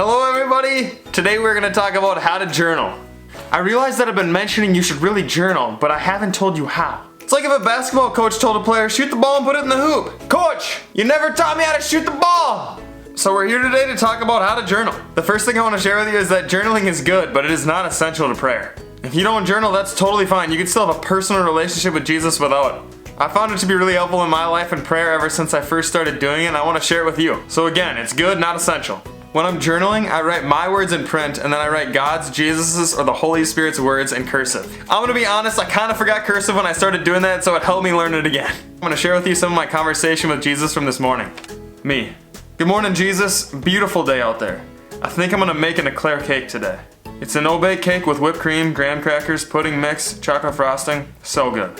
Hello everybody! Today we're going to talk about how to journal. I realize that I've been mentioning you should really journal, but I haven't told you how. It's like if a basketball coach told a player, shoot the ball and put it in the hoop. Coach, you never taught me how to shoot the ball! So we're here today to talk about how to journal. The first thing I want to share with you is that journaling is good, but it is not essential to prayer. If you don't journal, that's totally fine. You can still have a personal relationship with Jesus without it. I found it to be really helpful in my life and prayer ever since I first started doing it, and I want to share it with you. So again, it's good, not essential. When I'm journaling, I write my words in print, and then I write God's, Jesus's, or the Holy Spirit's words in cursive. I'm gonna be honest, I kind of forgot cursive when I started doing that, so it helped me learn it again. I'm gonna share with you some of my conversation with Jesus from this morning. Me. Good morning, Jesus. Beautiful day out there. I think I'm gonna make an eclair cake today. It's an no-bake cake with whipped cream, graham crackers, pudding mix, chocolate frosting. So good.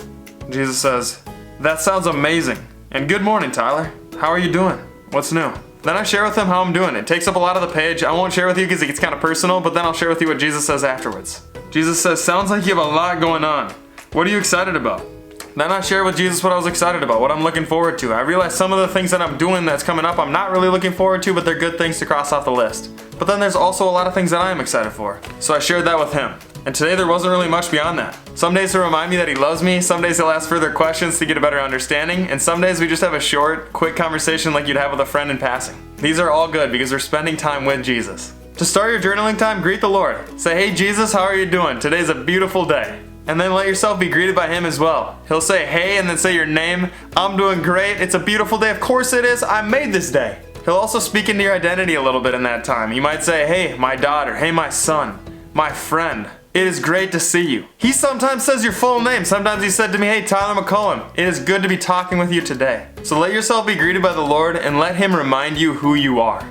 Jesus says, that sounds amazing. And good morning, Tyler. How are you doing? What's new? Then I share with him how I'm doing. It takes up a lot of the page. I won't share with you because it gets kind of personal, but then I'll share with you what Jesus says afterwards. Jesus says, sounds like you have a lot going on. What are you excited about? Then I share with Jesus what I was excited about, what I'm looking forward to. I realize some of the things that I'm doing that's coming up I'm not really looking forward to, but they're good things to cross off the list. But then there's also a lot of things that I am excited for. So I shared that with him. And today there wasn't really much beyond that. Some days he'll remind me that he loves me, some days he'll ask further questions to get a better understanding, and some days we just have a short, quick conversation like you'd have with a friend in passing. These are all good because we're spending time with Jesus. To start your journaling time, greet the Lord. Say, hey Jesus, how are you doing? Today's a beautiful day. And then let yourself be greeted by him as well. He'll say, hey, and then say your name. I'm doing great. It's a beautiful day. Of course it is. I made this day. He'll also speak into your identity a little bit in that time. You might say, hey, my daughter. Hey, my son. My friend. It is great to see you. He sometimes says your full name. Sometimes he said to me, hey, Tyler McCollum, it is good to be talking with you today. So let yourself be greeted by the Lord and let him remind you who you are.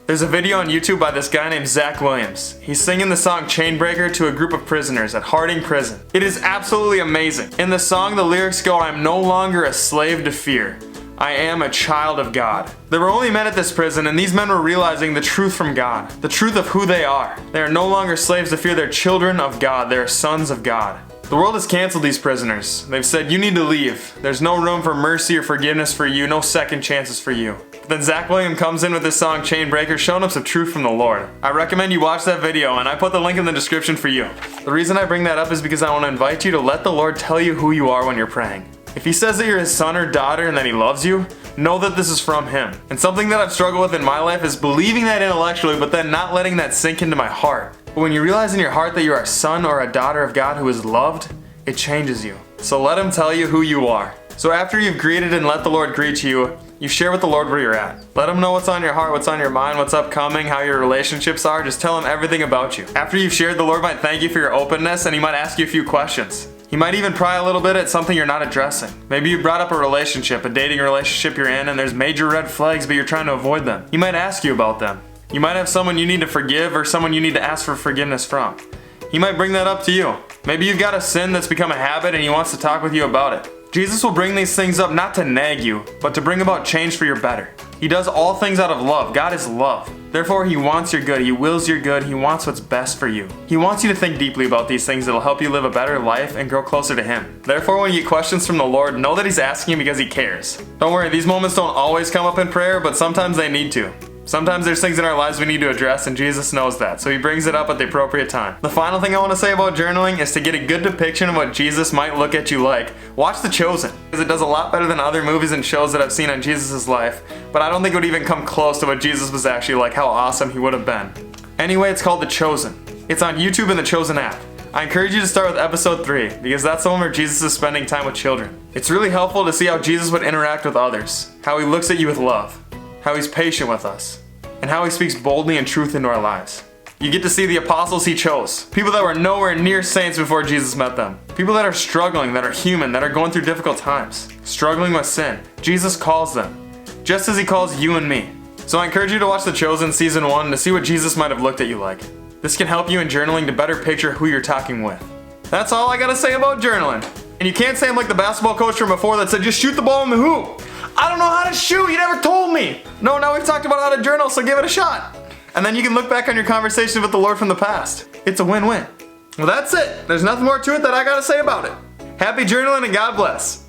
There's a video on YouTube by this guy named Zach Williams. He's singing the song Chainbreaker to a group of prisoners at Harding Prison. It is absolutely amazing. In the song, the lyrics go, I'm no longer a slave to fear. I am a child of God. There were only men at this prison, and these men were realizing the truth from God, the truth of who they are. They are no longer slaves to fear, they're children of God, they are sons of God. The world has canceled these prisoners. They've said, you need to leave. There's no room for mercy or forgiveness for you, no second chances for you. But then Zach Williams comes in with this song, Chainbreaker, showing us some truth from the Lord. I recommend you watch that video, and I put the link in the description for you. The reason I bring that up is because I want to invite you to let the Lord tell you who you are when you're praying. If he says that you're his son or daughter and that he loves you, know that this is from him. And something that I've struggled with in my life is believing that intellectually, but then not letting that sink into my heart. But when you realize in your heart that you are a son or a daughter of God who is loved, it changes you. So let him tell you who you are. So after you've greeted and let the Lord greet you, you share with the Lord where you're at. Let him know what's on your heart, what's on your mind, what's upcoming, how your relationships are. Just tell him everything about you. After you've shared, the Lord might thank you for your openness, and he might ask you a few questions. He might even pry a little bit at something you're not addressing. Maybe you brought up a relationship, a dating relationship you're in, and there's major red flags, but you're trying to avoid them. He might ask you about them. You might have someone you need to forgive or someone you need to ask for forgiveness from. He might bring that up to you. Maybe you've got a sin that's become a habit and he wants to talk with you about it. Jesus will bring these things up not to nag you, but to bring about change for your better. He does all things out of love. God is love. Therefore, he wants your good. He wills your good. He wants what's best for you. He wants you to think deeply about these things that'll help you live a better life and grow closer to him. Therefore, when you get questions from the Lord, know that he's asking you because he cares. Don't worry, these moments don't always come up in prayer, but sometimes they need to. Sometimes there's things in our lives we need to address, and Jesus knows that, so he brings it up at the appropriate time. The final thing I want to say about journaling is to get a good depiction of what Jesus might look at you like. Watch The Chosen, because it does a lot better than other movies and shows that I've seen on Jesus' life, but I don't think it would even come close to what Jesus was actually like, how awesome he would have been. Anyway, it's called The Chosen. It's on YouTube and The Chosen app. I encourage you to start with episode 3, because that's the one where Jesus is spending time with children. It's really helpful to see how Jesus would interact with others, how he looks at you with love, how he's patient with us, and how he speaks boldly and truth into our lives. You get to see the apostles he chose, people that were nowhere near saints before Jesus met them, people that are struggling, that are human, that are going through difficult times, struggling with sin. Jesus calls them, just as he calls you and me. So I encourage you to watch The Chosen Season 1 to see what Jesus might have looked at you like. This can help you in journaling to better picture who you're talking with. That's all I gotta say about journaling. And you can't say I'm like the basketball coach from before that said just shoot the ball in the hoop. I don't know how to shoot, you never told me. No, now we've talked about how to journal, so give it a shot. And then you can look back on your conversation with the Lord from the past. It's a win-win. Well, that's it. There's nothing more to it that I gotta say about it. Happy journaling and God bless.